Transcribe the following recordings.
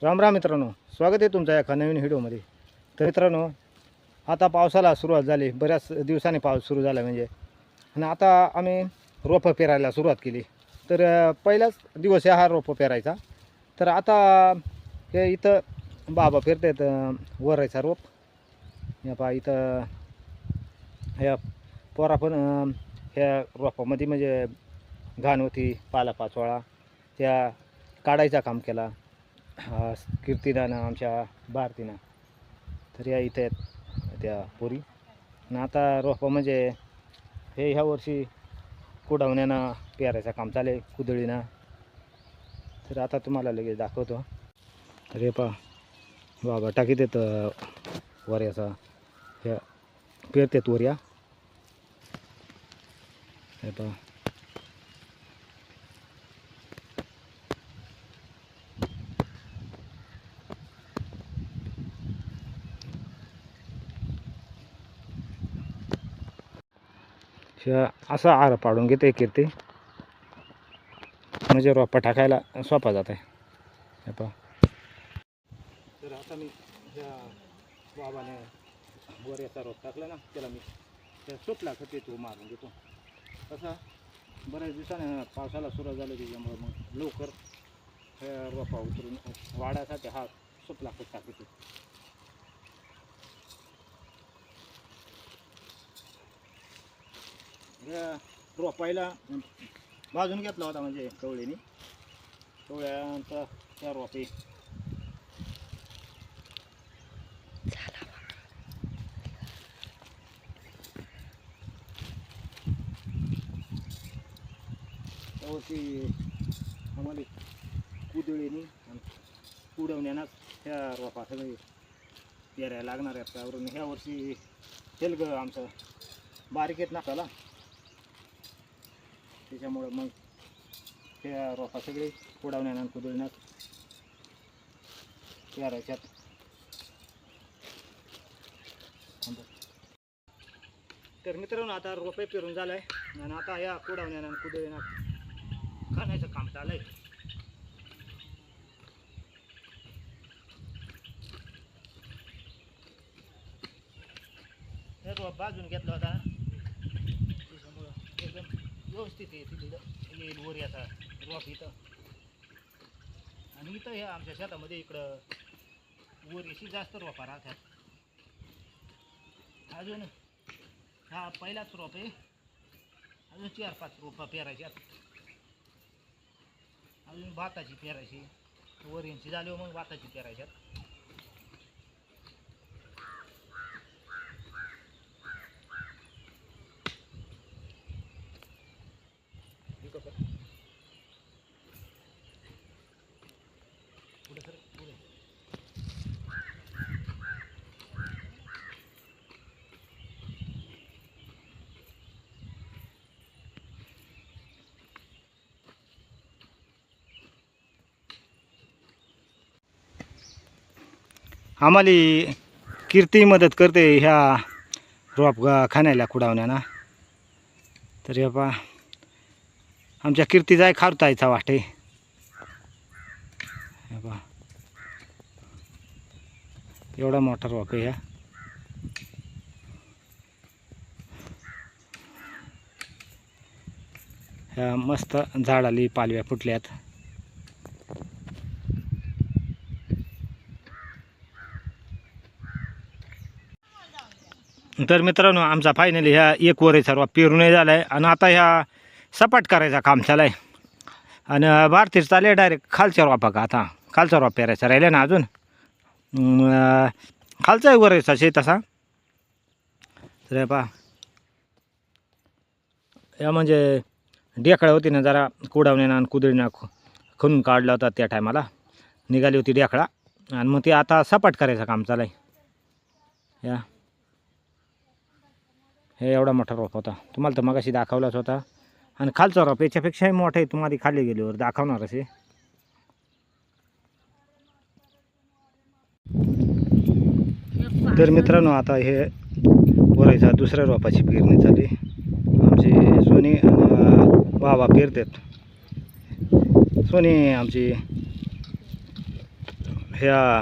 राम राम मित्रांनो, स्वागत आहे तुमचं एका नवीन व्हिडिओमध्ये. तर मित्रांनो, आता पावसाला सुरुवात झाली. बऱ्याच दिवसांनी पाऊस सुरू झाला म्हणजे, आणि आता आम्ही रोपं पेरायला सुरुवात केली. तर पहिलाच दिवस आहे हा रोपं पेरायचा. तर आता हे इथं बाबा पेरतात वरायचा रोप. हे पहा इथं ह्या पोरा पण ह्या रोपामध्ये म्हणजे घाण होती, पालापाचोळा त्या काढायचा काम केला कीर्तीनं आमच्या भारतीनं. तर या इथे आहेत त्या पोरी. आणि आता रोपं म्हणजे हे ह्या वर्षी कुडावण्यानं पेरायचं काम चालू आहे, कुदळीनं. तर आता तुम्हाला लगेच दाखवतो. तर हे पहा बाबा टाकीत येत वऱ्याचा, ह्या पेरतात वऱ्या. हे पहा असा आर पाडून घेते कीर्ती, म्हणजे रोपा टाकायला सोपा जात आहे. हे पहा. तर आता मी ह्या बाबाने वऱ्याचा रोप टाकला ना, त्याला मी त्या सुटला खते तो मारून घेतो. तसा बऱ्याच दिवसाने पावसाला सुरुवात झाली, त्याच्यामुळे मग लवकर ह्या रोपा उतरून वाढायसाठी हा सुटला खत टाकतो. रोपायला भाजून घेतला होता म्हणजे कवळीने, कवळ्यांचा त्या रोपे त्यावरती आम्हाला कुदळीने आणि कुडवण्यानं ह्या रोपा सगळे पेरायला लागणार आहेत. त्यावरून ह्या वर्षी तेलग आमचं बारीक येत नाकाला, त्याच्यामुळं मग त्या रोपा सगळे कुडवण्यानं कुदळण्यात पेरायच्यात. तर मित्रांनो, आता रोपे पेरून झालं आहे आणि आता या कुडवण्यानं कुदळण्यात खाण्याचं काम चालू आहे. हे रोप भाजून घेतला होता, त्याच्यामुळं एकदम व्यवस्थित आहे तिथं येईल वर याचा रोप इथं. आणि इथं हे आमच्या शेतामध्ये इकडं वरीशी जास्त रोपा राहतात. अजून हा पहिलाच रोप आहे, अजून 4-5 रोपा पेरायच्यात. अजून भाताची पेरायची, वरींची झाली मग भाताची पेरायच्यात. पुढे सर पुढे. आम्हाला कीर्ती मदत करते ह्या रोप खाण्याला कुडावण्याना. तर हे पहा आमच्या कीर्ती जाय खारतायचा वाटे. हे पहा एवढा मोठा रोप आहे. ह्या मस्त झाडाली पालव्या फुटल्यात. तर मित्रांनो, आमचा फायनली ह्या एक वरेचा रोप पेरूनही झाला आहे आणि आता ह्या सपाट करायचा काम चालू आहे. आणि भारतीच चालले डायरेक्ट खालच्या रोपा का. आता खालचा रोप पेरायचा राहिला ना अजून, खालचाही वरायचा शे तसा. तर पहा या म्हणजे ढेकळा होती ना जरा, कुडावण्यानं आणि कुदळीनं खणून काढला होता त्या टायमाला, निघाली होती ढेकळा. आणि मग ते आता सपाट करायचं काम चालू आहे. या हे एवढा मोठा रोप होता, तुम्हाला तर मगाशी दाखवलाच होता. आणि खालचा रोप याच्यापेक्षाही मोठा आहे, तुम्हाला खाली गेल्यावर दाखवणार असे. तर मित्रांनो, आता हे वरायचा दुसऱ्या रोपाची पेरणी झाली. आमची सोनी बाबा पेरतात. सोनी आमची ह्या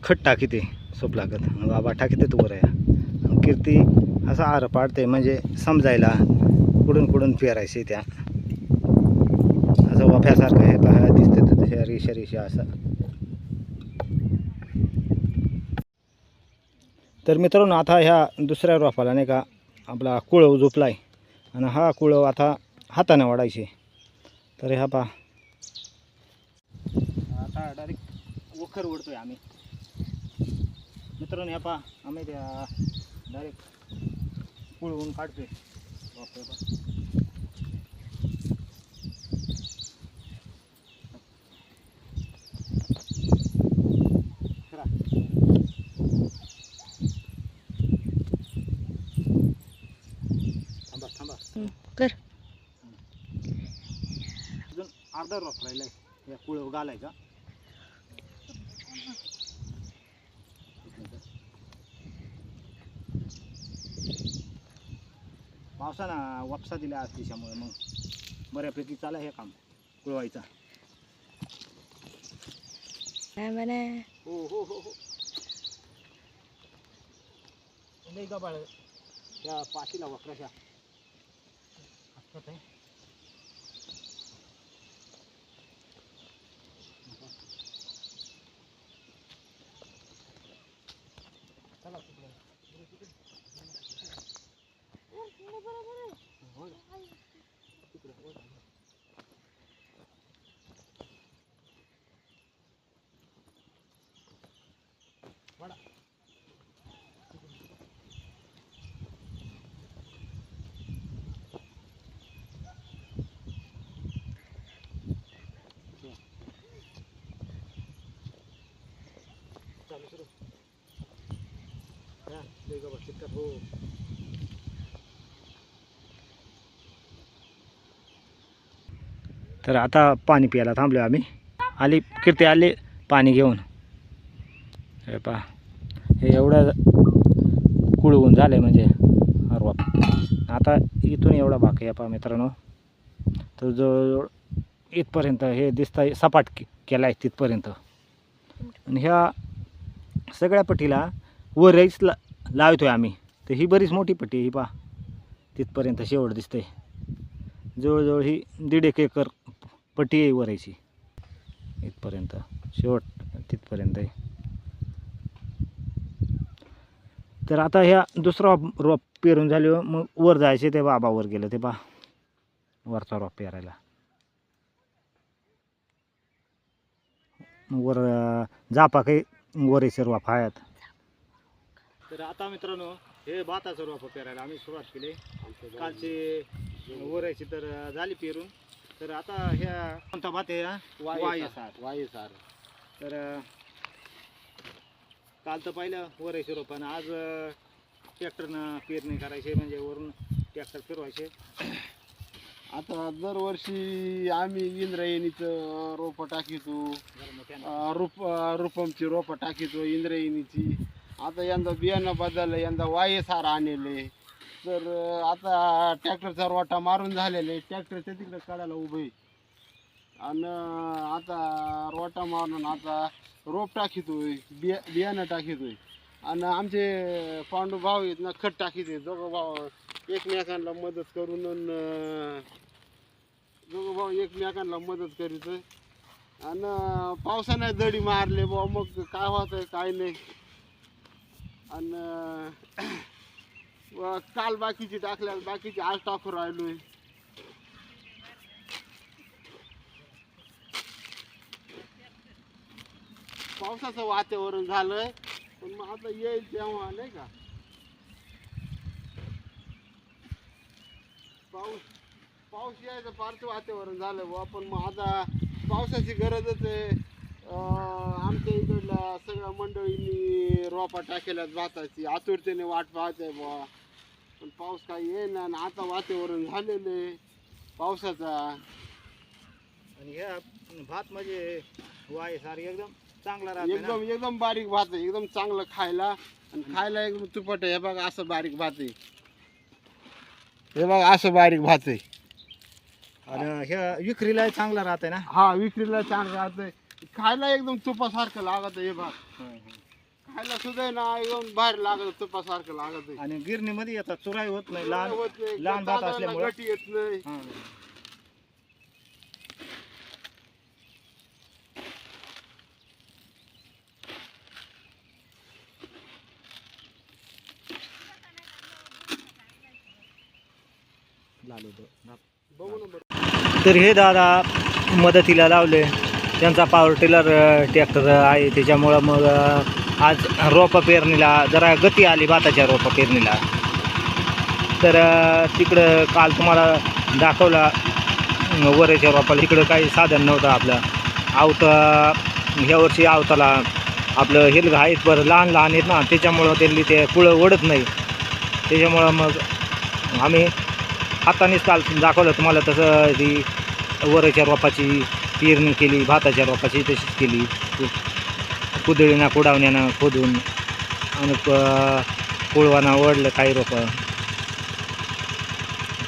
खत टाकीते सोपला खत बाबा टाकीते तू बरं कीर्ती असा आर पाडते म्हणजे समजायला कुडून कुडून पेरायचे त्या असं वाफ्यासारखं हे पहा दिसते तर तशा रेषा असं. तर मित्रांनो आता ह्या दुसऱ्या रोपाला नाही का आपला कुळव झोपला आहे आणि हा कुळव आता हाताने वाढायचे. तर ह्या पहा आता डायरेक्ट वखर ओढतोय आम्ही मित्रांनो. ह्या पहा आम्ही त्या डायरेक्ट कुळवून काढतोय. कर अजून अर्धा रोप राहिलाय या कुळव घालायचा. पावसानं वापसा दिला आज त्याच्यामुळे मग बऱ्यापैकी चालू हे काम कुळवायचं. हो हो हो हो नाही का बाळ त्या पाशीला वक्राशा असतात आहे. चला चालू सुरू हो. तर आता पाणी प्यायला थांबलो आम्ही. आली कीर्ती आले पाणी घेऊन. हे पहा हे एवढं कुळवून झालं म्हणजे रोप. आता इथून एवढा भाग आहे पहा मित्रांनो. तर जवळजवळ इथपर्यंत हे दिसतं सपाट केला आहे तिथपर्यंत. आणि ह्या सगळ्या पट्टीला वरच लावतोय आम्ही. तर ही बरीच मोठी पट्टी ही पहा तिथपर्यंत शेवट दिसते. जवळजवळ ही 1.5 एकर पट्टी आहे वरायची इथपर्यंत शेवट तिथपर्यंत आहे. तर आता ह्या दुसरा रोप पेरून झाले मग वर जायचे. ते बाबा वर गेलं ते पहा वरचा रोप पेरायला. वर जापा काही वरायचे रोप आहेत. तर आता मित्रांनो हे भाताचं रोप पेरायला आम्ही सुरुवात केली. कालची वरायची तर झाली पेरून. तर आता ह्या कोणता भात आहे वायसार. तर काल तर पहिलं वरायचे रोपानं आज ट्रॅक्टरनं पेरणी करायची म्हणजे वरून ट्रॅक्टर फिरवायचे. आता दरवर्षी आम्ही इंद्रायणीचं रोपं टाकीतो, रुपमची रोपं टाकीतो इंद्रायणीची. आता यंदा बियाणं बदललं, यंदा वायसार आणले. तर आता ट्रॅक्टरचा रोटा मारून झालेले, ट्रॅक्टरच्या तिकडे काढायला उभे आणि आता रोटा मारून आता रोप टाकीतोय, बियाणं टाकीतोय. आणि आमचे पांडू भाऊ आहेत ना खत टाकीते. दोघं भाऊ एकमेकांना मदत करून दोघं भाऊ एकमेकांना मदत करीत. आणि पावसाने दडी मारले बुवा मग काय होतंय काय नाही. आणि काल बाकीची टाकल्या बाकीची आज टाकू राहिलोय. पावसाचं वातावरण झालंय पण मग आता येईल तेव्हा नाही का. पाऊस यायचं फारचं वातावरण झालं बुवा. पण मग आता पावसाची गरजच आहे. आमच्या इकडल्या सगळ्या मंडळींनी रोपा टाकेल्यात भाताची, आतुरतेने वाट पाहत आहे बुवा. पण पाऊस काही येईना आणि आता वातावरण झालेलं आहे पावसाचा. आणि ह्या भात म्हणजे वायसार एकदम चांगला राहतो. एकदम बारीक भात आहे, एकदम चांगलं खायला आणि खायला एकदम तुपट आहे. हे बघा असं बारीक भात आहे. हे बघा असं बारीक भात आहे. आणि ह्या विक्रीला चांगला राहतंय ना. हा विक्रीला छान राहतंय. खायला एकदम तुपासारखं लागत हे भात. खायला सुद्धा आहे ना एकदम बाहेर लागत तुपासारखं लागत आहे. आणि गिरणीमध्ये याचा चुराई होत नाही, लहान होत नाही, लहान भात तांदळाला असल्यामुळं. गटी येत नाही. हां. बघू ना बरं. तर हे दादा मदतीला लावले, त्यांचा पॉवर टिलर ट्रॅक्टर आहे, त्याच्यामुळं मग आज रोपं पेरणीला जरा गती आली भाताच्या रोपं पेरणीला. तर तिकडं काल तुम्हाला दाखवला वरेच्या रोपाला, तिकडं काही साधन नव्हतं आपलं. ह्या वर्षी आवताला आपलं हेलगा आहेत बरं, लहान लहान आहेत ना, त्याच्यामुळं त्यांनी ते कुळं ओढत नाही. त्याच्यामुळं मग आम्ही हातानेच काल दाखवलं तुम्हाला तसं ती वरेच्या रोपाची पेरणी केली, भाताच्या रोपाची तशीच केली. कुदळीना कुडावण्यानं खोदून आणि कुळवाना ओढलं काही रोपं.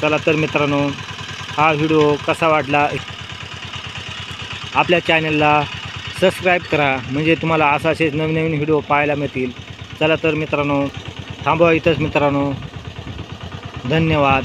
चला तर मित्रांनो, हा व्हिडिओ कसा वाटला आपल्या चॅनलला सबस्क्राईब करा, म्हणजे तुम्हाला असाच नवीन नवीन व्हिडिओ पाहायला मिळतील. चला तर मित्रांनो, थांबवा इथंच मित्रांनो. धन्यवाद.